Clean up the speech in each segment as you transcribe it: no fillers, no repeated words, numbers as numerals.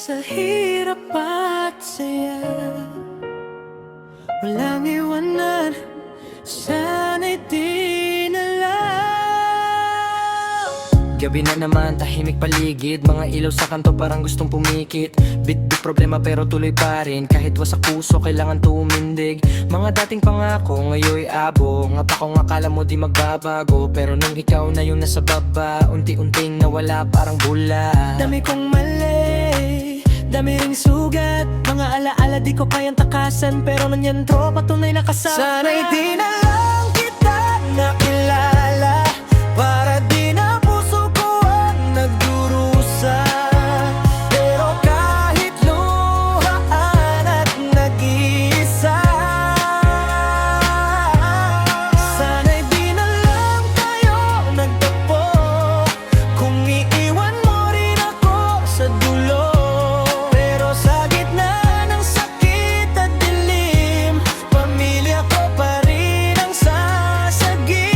Sa hirap at saya, walang iwanan, sana'y di na lang. Gabi na naman, tahimik paligid, mga ilaw sa kanto parang gustong pumikit. Bit-bit problema pero tuloy pa rin, kahit wasak puso kailangan tumindig. Mga dating pangako ngayoy abo, nga pa kung akala mo di magbabago. Pero nung ikaw na yung nasa baba, unti-unting nawala parang bula. Dami kong mali, dami ring sugat, mga alaala di ko kayang takasan. Pero nanyan tropa tunay na kasama. Sana'y di na lang kita nakilala, para di na puso ko ang nagdurusa. Pero kahit luhaan at nag-iisa, sana'y di na lang tayo nagtagpo. Kung iiwan mo rin ako sa dulo, pero sa gitna ng sakit at dilim, pamilya ko pa rin ang sasagip.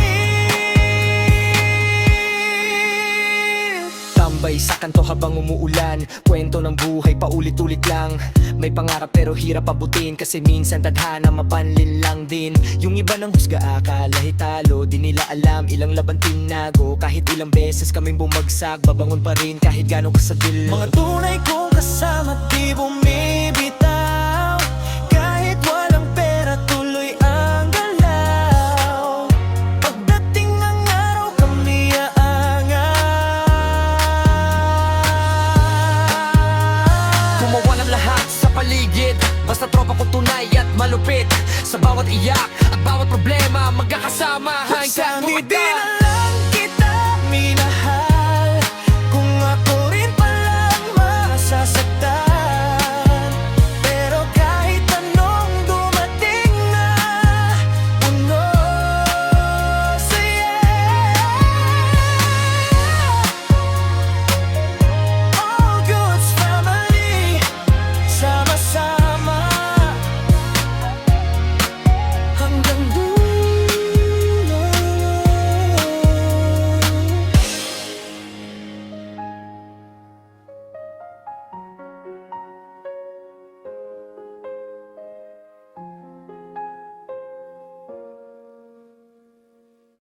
Tambay sa kanto habang umuulan, kwento ng buhay paulit-ulit lang. May pangarap pero hirap abutin, kasi minsan tadhana mapanlin lang din. Yung iba ng husga akala hitalo, di nila alam ilang laban tinago. Kahit ilang beses kaming bumagsak, babangon pa rin kahit gano'ng kasadil. Mga tunay kong kasama di bumibitaw, kahit walang pera tuloy ang galaw. Pagdating ng araw kami aangat. Gumawa ng lahat sa paligid, basta tropa ko tunay at malupit. Sa bawat iyak at bawat problema, magkakasama hanggang Sana'y di na bumagsak.